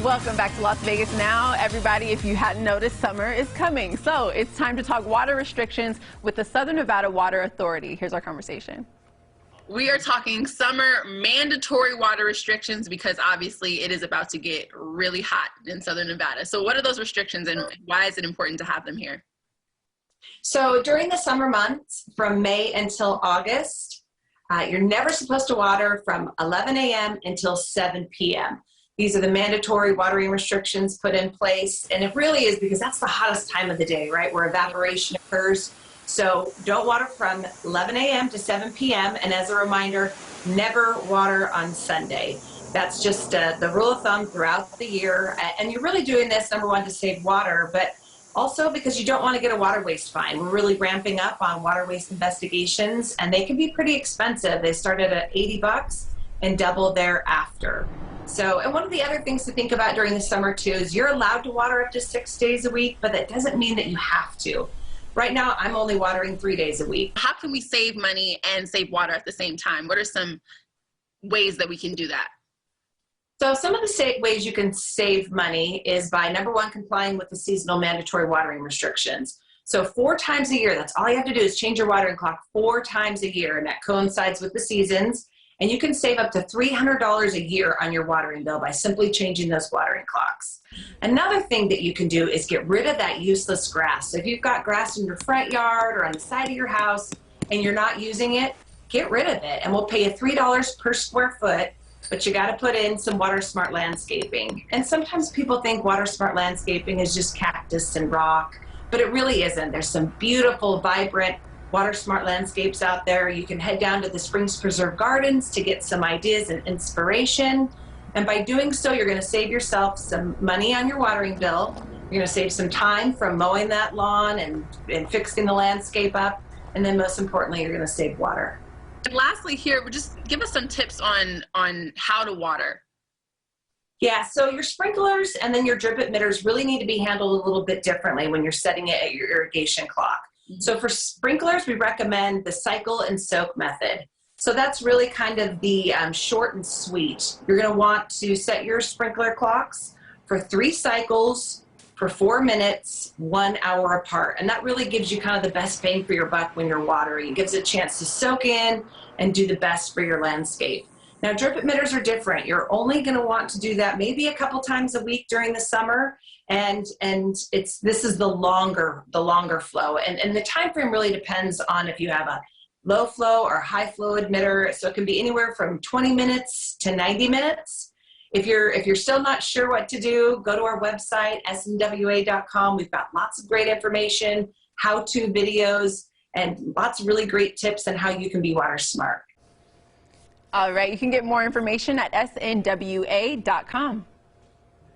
Welcome back to Las Vegas Now. Everybody, if you hadn't noticed, summer is coming. So it's time to talk water restrictions with the Southern Nevada Water Authority. Here's our conversation. We are talking summer mandatory water restrictions because obviously it is about to get really hot in Southern Nevada. So what are those restrictions and why is it important to have them here? So during the summer months, from May until August, you're never supposed to water from 11 a.m. until 7 p.m. These are the mandatory watering restrictions put in place. And it really is because that's the hottest time of the day, right, where evaporation occurs. So don't water from 11 a.m. to 7 p.m. And as a reminder, never water on Sunday. That's just the rule of thumb throughout the year. And you're really doing this, number one, to save water, but also because you don't want to get a water waste fine. We're really ramping up on water waste investigations, and they can be pretty expensive. They started at $80 and double thereafter. So, and one of the other things to think about during the summer too is you're allowed to water up to 6 days a week, but that doesn't mean that you have to. Right now, I'm only watering 3 days a week. How can we save money and save water at the same time? What are some ways that we can do that? So some of the ways you can save money is by, number one, complying with the seasonal mandatory watering restrictions. So 4 times a year, that's all you have to do is change your watering clock 4 times a year, and that coincides with the seasons. And you can save up to $300 a year on your watering bill by simply changing those watering clocks. Another thing that you can do is get rid of that useless grass. So if you've got grass in your front yard or on the side of your house and you're not using it, get rid of it. And we'll pay you $3 per square foot, but you got to put in some water smart landscaping. And sometimes people think water smart landscaping is just cactus and rock, but it really isn't. There's some beautiful, vibrant water smart landscapes out there. You can head down to the Springs Preserve Gardens to get some ideas and inspiration. And by doing so, you're going to save yourself some money on your watering bill. You're going to save some time from mowing that lawn and fixing the landscape up. And then most importantly, you're going to save water. And lastly here, just give us some tips on how to water. Yeah, so your sprinklers and then your drip emitters really need to be handled a little bit differently when you're setting it at your irrigation clock. So for sprinklers, we recommend the cycle and soak method. So that's really kind of the short and sweet. You're going to want to set your sprinkler clocks for 3 cycles for 4 minutes, 1 hour apart. And that really gives you kind of the best bang for your buck when you're watering. It gives it a chance to soak in and do the best for your landscape. Now, drip emitters are different. You're only going to want to do that maybe a couple times a week during the summer. And this is the longer flow. And the time frame really depends on if you have a low flow or high flow emitter. So it can be anywhere from 20 minutes to 90 minutes. If you're still not sure what to do, go to our website, snwa.com. We've got lots of great information, how-to videos, and lots of really great tips on how you can be water smart. All right, you can get more information at snwa.com.